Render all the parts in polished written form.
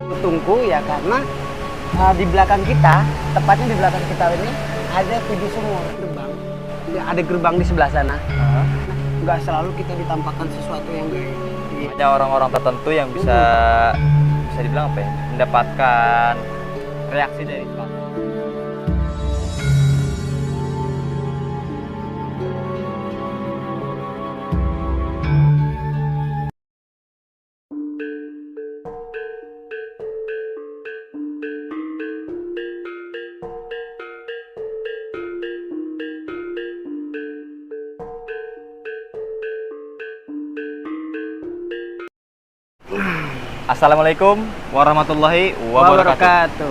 Tungku ya karena di belakang kita, tepatnya di belakang kita ini ada 7 sumur gerbang. Ya, ada gerbang di sebelah sana. Nggak selalu kita ditampakkan sesuatu yang gaib. Hanya orang-orang tertentu yang bisa dibilang apa ya? Mendapatkan reaksi dari sesuatu. Assalamualaikum warahmatullahi wabarakatuh.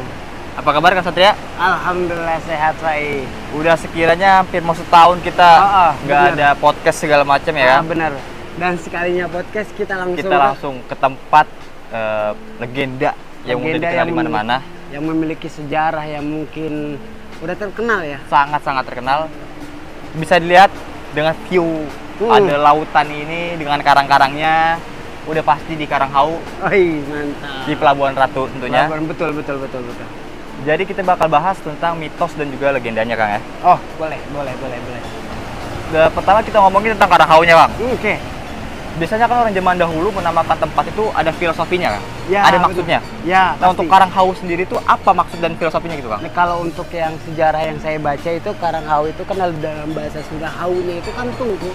Apa kabar Kak Satria? Alhamdulillah sehat, Pak. Udah sekiranya hampir mau setahun kita nggak ada podcast segala macam ya. Benar. Dan sekalinya podcast kita langsung ke tempat legenda yang udah dikenal di mana-mana, yang memiliki sejarah yang mungkin udah terkenal ya. Sangat-sangat terkenal. Bisa dilihat dengan view ada lautan ini dengan karang-karangnya. Udah pasti di Karanghau. Mantap. Di Pelabuhan Ratu tentunya. Betul. Jadi kita bakal bahas tentang mitos dan juga legendanya, Kang ya. Oh, boleh. Pertama kita ngomongin tentang Karanghaunya, Bang. Oke. Biasanya kan orang zaman dahulu menamakan tempat itu ada filosofinya, Kang. Ya, ada maksudnya. Ya. Nah, untuk Karanghau sendiri itu apa maksud dan filosofinya gitu, Kang? Nah, kalau untuk yang sejarah yang saya baca itu Karanghau itu kan dalam bahasa Sunda haunya itu kan tungku.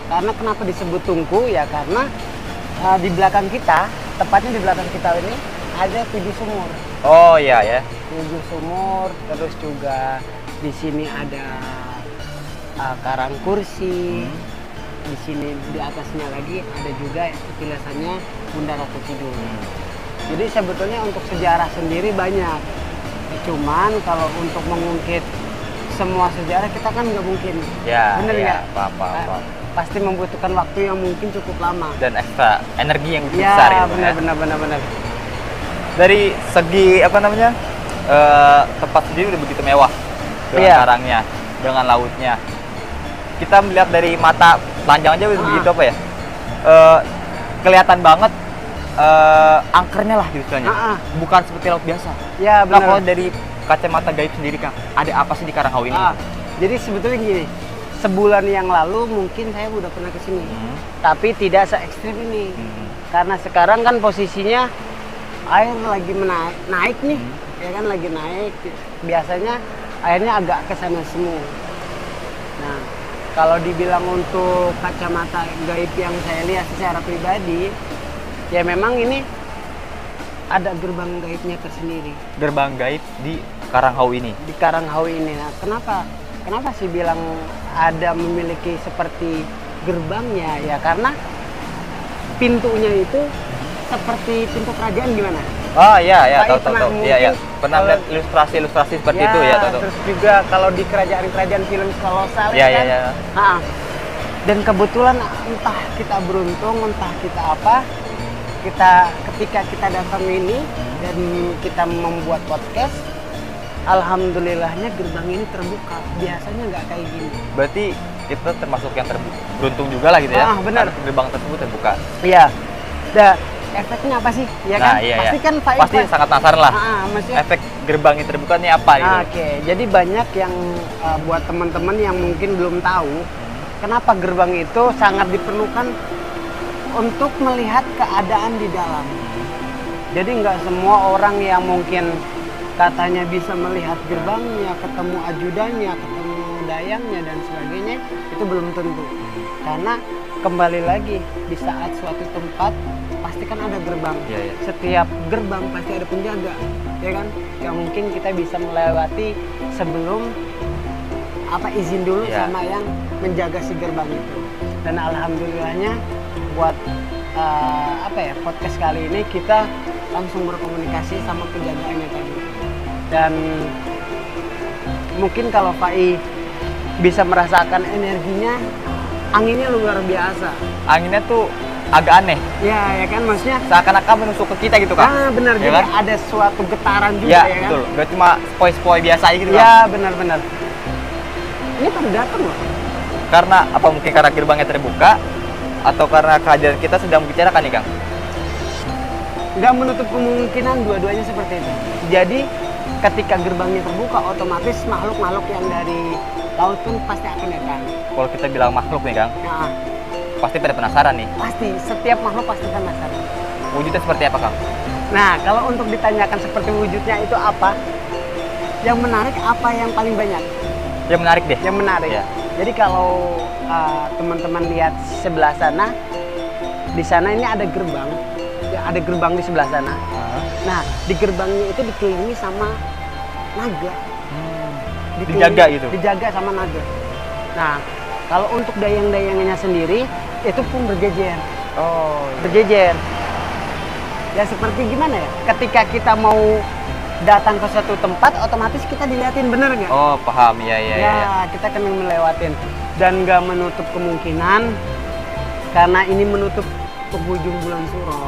Karena kenapa disebut tungku ya karena di belakang kita, tepatnya di belakang kita ini ada 7 sumur. Oh iya ya. 7 sumur, terus juga di sini ada karang kursi. Di sini di atasnya lagi ada juga tulisannya Bunda Ratu Kidul. Jadi sebetulnya untuk sejarah sendiri banyak. Cuman kalau untuk mengungkit semua sejarah kita kan nggak mungkin. Ya. Bener nggak? Apa. Pasti membutuhkan waktu yang mungkin cukup lama dan ekstra energi yang besar gitu ya. Benar. Dari segi tempat sendiri udah begitu mewah dengan karangnya, dengan lautnya. Kita melihat dari mata telanjang aja udah begitu kelihatan banget angkernya lah gitu istilahnya. Bukan seperti laut biasa. Ya, benar. Nah, kalau dari kacamata gaib sendiri, Kang, ada apa sih di Karanghau ini? Jadi sebetulnya gini. Sebulan yang lalu mungkin saya udah pernah ke sini. Tapi tidak se-ekstrim ini. Karena sekarang kan posisinya air lagi naik nih. Ya kan lagi naik. Biasanya airnya agak ke sana semua. Nah, kalau dibilang untuk kacamata gaib yang saya lihat secara pribadi, ya memang ini ada gerbang gaibnya tersendiri. Gerbang gaib di Karanghau ini. Di Karanghau ini. Nah, Kenapa sih bilang ada memiliki seperti gerbangnya? Ya karena pintunya itu seperti pintu kerajaan gimana? Oh iya, tahu. Iya. Pernah lihat ilustrasi seperti itu ya, tahu. Terus juga kalau di kerajaan-kerajaan film kolosal ya. Dan kebetulan entah kita beruntung, entah kita apa, ketika kita datang ini dan kita membuat podcast, alhamdulillahnya gerbang ini terbuka. Biasanya nggak kayak gini. Berarti kita termasuk yang beruntung juga lah gitu ya. Benar. Gerbang tersebut terbuka. Iya. Efeknya apa sih? Ya kan? Pasti kan pasti sangat penasaran lah. Maksudnya efek gerbang ini terbuka ini apa gitu. Oke. Jadi banyak yang buat teman-teman yang mungkin belum tahu kenapa gerbang itu sangat diperlukan untuk melihat keadaan di dalam. Jadi nggak semua orang yang mungkin katanya bisa melihat gerbangnya, ketemu ajudannya, ketemu dayangnya dan sebagainya, itu belum tentu. Karena kembali lagi di saat suatu tempat pasti kan ada gerbang. Setiap gerbang pasti ada penjaga, ya kan? Yang mungkin kita bisa melewati sebelum izin dulu sama yang menjaga si gerbang itu. Dan alhamdulillahnya buat podcast kali ini kita langsung berkomunikasi sama penjaganya tadi. Dan mungkin kalau Fai bisa merasakan energinya, anginnya luar biasa. Anginnya tuh agak aneh. Ya kan, maksudnya seakan-akan menusuk ke kita gitu, Kak. Benar. Ya, jadi kan? ada suatu getaran juga ya kan. Betul. Gak cuma spoi-spoi biasa aja gitu, ya benar. Ini pada datang loh. Karena apa, mungkin karena gerbangnya terbuka atau karena kerajaan kita sedang membicarakan nih, Kang? nggak menutup kemungkinan dua-duanya seperti itu. Jadi ketika gerbangnya terbuka, otomatis makhluk-makhluk yang dari laut pun pasti akan datang. Kalau kita bilang makhluk nih Kang, Nah, pasti pada penasaran nih. pasti setiap makhluk pasti penasaran. Wujudnya seperti apa Kang? Nah, kalau untuk ditanyakan seperti wujudnya itu apa, yang menarik apa yang paling banyak? Yang menarik deh. Yang menarik. Ya. Jadi kalau teman-teman lihat sebelah sana, di sana ini ada gerbang. Ya, ada gerbang di sebelah sana. Nah, di gerbangnya itu dikelilingi sama naga. Dijaga gitu? Dijaga sama naga. Nah, kalau untuk dayang-dayangnya sendiri, itu pun berjejer. Oh, Berjejer. Ya seperti gimana ya? Ketika kita mau datang ke suatu tempat, otomatis kita dilihatin, bener nggak? oh paham, ya. Kita akan melewatin. Dan nggak menutup kemungkinan, karena ini menutup penghujung bulan Suro.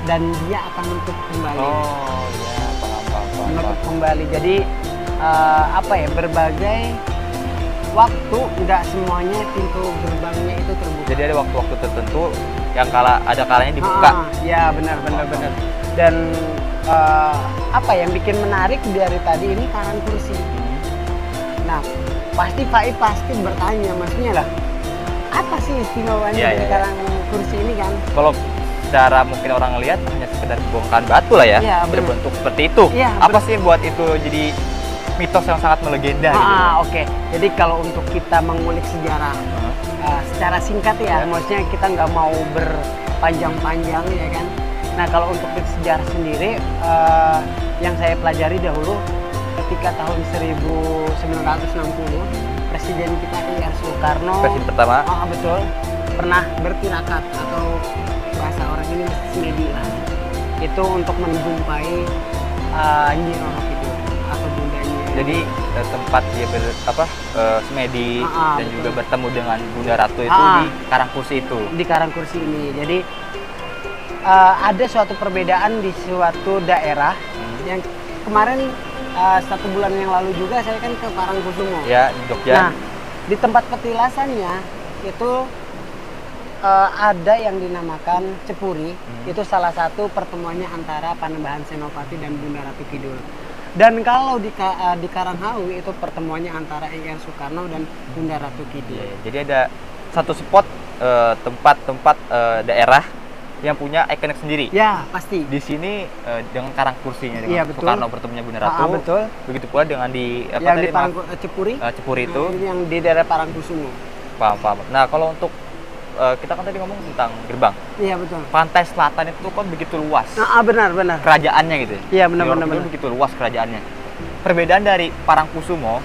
Dan dia akan menutup kembali. Oh, ya, paham. Menutup kembali. Jadi berbagai waktu, nggak semuanya pintu gerbangnya itu terbuka. Jadi ada waktu-waktu tertentu yang ada kalanya dibuka. Ya benar. Dan yang bikin menarik dari tadi ini karang kursi. Nah, pasti pasti bertanya, maksudnya lah, apa sih istimewanya dari karang kursi ini kan? Kalau secara mungkin orang ngelihat hanya sekedar bongkahan batu lah ya, Iya, berbentuk seperti itu. Iya, apa sih yang buat itu jadi mitos yang sangat melegenda gitu? Oke. Jadi kalau untuk kita mengulik sejarah secara singkat ya, maksudnya kita nggak mau berpanjang-panjang ya kan. Nah, kalau untuk sejarah sendiri yang saya pelajari dahulu ketika tahun 1960 Presiden kita I.R. Soekarno, Presiden pertama. Betul, pernah bertirakat atau bahasa orang ini semedi lah. Itu untuk menjumpai Nyi Roro Kidul atau Bunda Nyi. Jadi tempat dia semedi dan betul. juga bertemu dengan Bunda Ratu itu di Karangkursi itu. Di Karangkursi ini. Jadi ada suatu perbedaan di suatu daerah yang kemarin 1 bulan yang lalu juga saya kan ke Parangkusumo. Ya, di Jogja. Nah, di tempat petilasannya itu ada yang dinamakan Cepuri. Itu salah satu pertemuannya antara Panembahan Senopati dan Bunda Ratu Kidul. Dan kalau di Karanghawi itu pertemuannya antara I.R. Soekarno dan Bunda Ratu Kidul. Jadi ada satu spot tempat-tempat daerah yang punya ikonik sendiri. Ya, pasti. Di sini dengan Karangkursinya dengan Betul. Soekarno bertemu Bunda Ratu. Betul. Begitu pula dengan di Yang di Cepuri. Cepuri itu. Nah, yang di daerah Parangkusumo. Paham. Nah, kalau untuk kita kan tadi ngomong tentang gerbang. Iya, betul. Pantai selatan itu kan begitu luas. Benar. Kerajaannya gitu. Iya, benar. Begitu luas kerajaannya. Perbedaan dari Parangkusumo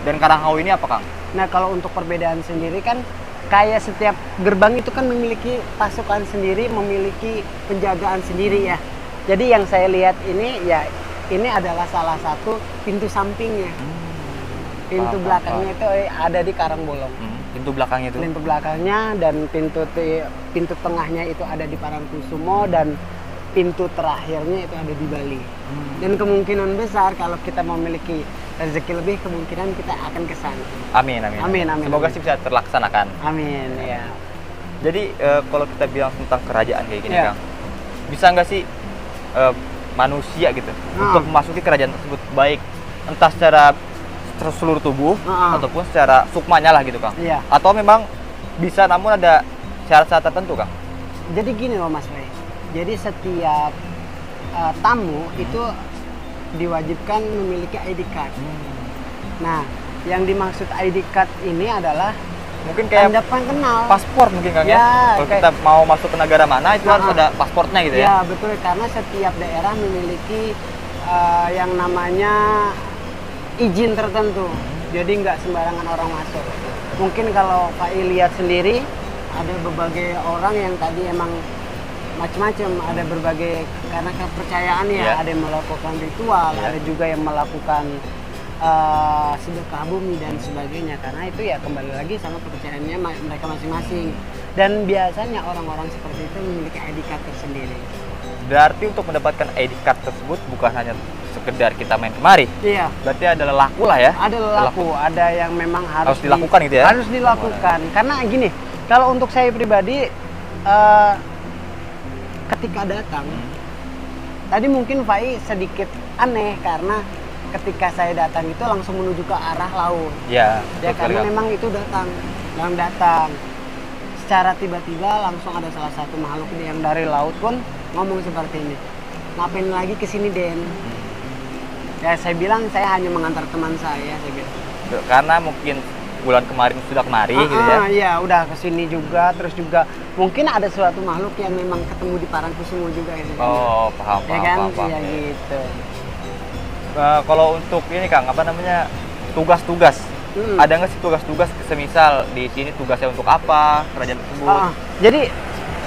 dan Karanghawi ini apa, Kang? Nah, kalau untuk perbedaan sendiri kan kayak setiap gerbang itu kan memiliki pasukan sendiri, memiliki penjagaan sendiri ya. Jadi yang saya lihat ini ya, ini adalah salah satu pintu sampingnya. Pintu belakangnya itu ada di Karangbolong. Pintu belakangnya itu? Pintu belakangnya dan pintu tengahnya itu ada di Parangkusumo dan pintu terakhirnya itu ada di Bali. Dan kemungkinan besar kalau kita memiliki rezeki lebih, kemungkinan kita akan ke sana. Amin. Semoga sih bisa terlaksanakan. Amin, ya. Jadi kalau kita bilang tentang kerajaan kayak gini, Ya. Kang, bisa nggak sih manusia gitu untuk memasuki kerajaan tersebut, baik entah secara seluruh tubuh ataupun secara sukmanya lah gitu, Kang? Iya. Atau memang bisa namun ada syarat-syarat tertentu, Kang? Jadi gini loh Mas Ray. Jadi setiap tamu itu diwajibkan memiliki ID card. Nah, yang dimaksud ID card ini adalah mungkin kayak tanda pengenal. paspor mungkin, Kang, ya? Ya, Kalau kita mau masuk ke negara mana itu harus ada pasportnya gitu ya? Ya, betul, karena setiap daerah memiliki yang namanya izin tertentu. Jadi nggak sembarangan orang masuk. Mungkin kalau Pak I lihat sendiri, ada berbagai orang yang tadi emang macam-macam, ada berbagai karena kepercayaan ya, ada yang melakukan ritual, ada juga yang melakukan sedekah bumi dan sebagainya, karena itu ya kembali lagi sama kepercayaannya mereka masing-masing. Dan biasanya orang-orang seperti itu memiliki ID card tersendiri. Berarti untuk mendapatkan ID card tersebut bukan hanya sekedar kita main kemari. Iya. Berarti ada laku lah ya? Ada laku, ada yang memang harus dilakukan gitu ya? Harus dilakukan. Karena gini, kalau untuk saya pribadi, ketika datang, tadi mungkin Fai sedikit aneh karena ketika saya datang itu langsung menuju ke arah laut. Ya, Ya betul karena sekali, Kang. memang itu datang. Secara tiba-tiba langsung ada salah satu makhluk yang dari laut pun ngomong seperti ini. Ngapain lagi ke sini, Den? Ya saya bilang saya hanya mengantar teman saya bilang. Karena mungkin bulan kemarin sudah kemari gitu ya. Iya, udah ke sini juga, terus juga mungkin ada suatu makhluk yang memang ketemu di Parangkusumo juga ya. Oh, paham, Ya kan? paham. Iya gitu. Kalau untuk ini Kang, apa namanya, tugas-tugas, ada nggak sih tugas-tugas, semisal di sini tugasnya untuk apa, kerajaan tersebut? Jadi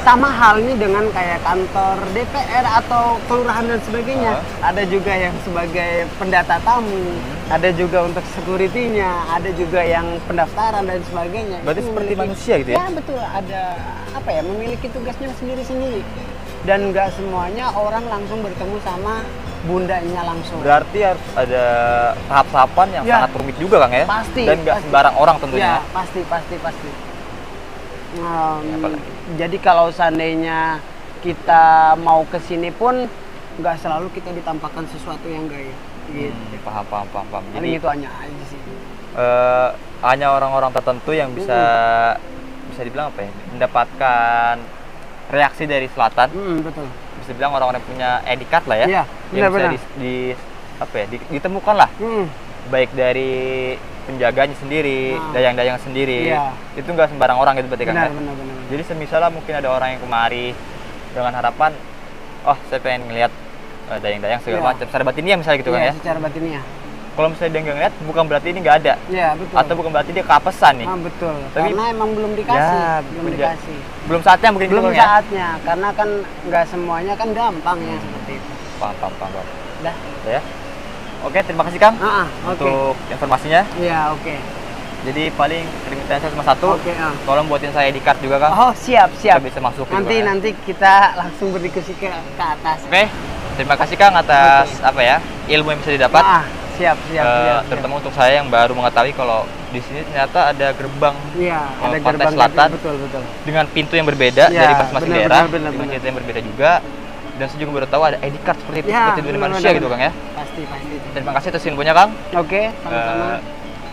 sama halnya dengan kayak kantor DPR atau kelurahan dan sebagainya. Ada juga yang sebagai pendata tamu, ada juga untuk security-nya, ada juga yang pendaftaran dan sebagainya. Berarti Itu seperti memiliki- manusia gitu ya? Ya betul, ada apa ya, memiliki tugasnya sendiri-sendiri. Dan nggak semuanya orang langsung bertemu sama bundanya langsung. Berarti harus ada tahap-tahapan yang Ya. sangat rumit juga Kang ya? Pasti, Dan nggak pasti. sembarang orang tentunya. Ya, pasti. Apalagi? Jadi kalau seandainya kita mau ke sini pun nggak selalu kita ditampakkan sesuatu yang gaib. Gitu. Paham. Paling Jadi itu hanya aja sih. hanya orang-orang tertentu yang bisa dibilang apa ya, mendapatkan reaksi dari selatan. Betul. Bisa dibilang orang-orang yang punya etikat lah ya. Iya, yang benar-benar. bisa ditemukan lah. Baik dari penjaganya sendiri, dayang-dayang sendiri. Iya. Itu nggak sembarang orang gitu berarti Kang ya? Benar. Jadi semisalnya mungkin ada orang yang kemari dengan harapan, oh saya pengen ngelihat dayang-dayang segala Iya. macam, secara batinnya misalnya gitu kan Iya, ya. secara batinnya. Kalau misalnya dia nggak ngeliat, bukan berarti ini nggak ada. Iya, betul. Atau bukan berarti dia keapesan nih. Betul. Tapi- Karena emang belum dikasih, Ya, belum punya- dikasih. Belum saatnya mungkin Belum gitu, Kang, ya. saatnya, karena kan nggak semuanya kan gampang ya seperti itu. Paham. Dah. Ya. Oke, terima kasih Kang Oke. untuk informasinya. Iya, oke. Jadi paling permintaan saya cuma satu. Oke, Tolong buatin saya di card juga Kang. Oh, siap. Kita bisa masuk gitu, Kang, ya. Nanti kita langsung berdiskusi ke atas. Oke. Terima kasih Kang atas apa ya, ilmu yang bisa didapat. Siap. Terutama untuk saya yang baru mengetahui kalau di sini ternyata ada gerbang Iya, ada Pantai gerbang Selatan. Betul. dengan pintu yang berbeda Ya, dari masing-masing benar, daerah, benar. dengan cerita yang berbeda juga. Dan saya juga baru tahu ada ID card seperti itu, Ya, seperti dari benar, manusia benar. gitu Kang ya. Pasti. Terima kasih atas infonya Kang. Oke, sama-sama.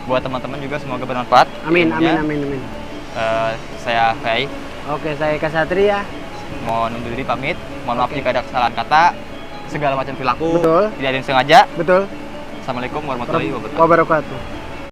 Buat teman-teman juga semoga bermanfaat. Amin. ilmunya. Saya Fai, Oke, saya Kasatria. mau undur diri pamit. Mohon maaf Oke. jika ada kesalahan kata, segala macam perilaku Betul. tidak ada yang sengaja. Betul. Assalamualaikum warahmatullahi wabarakatuh. Wabarakatuh.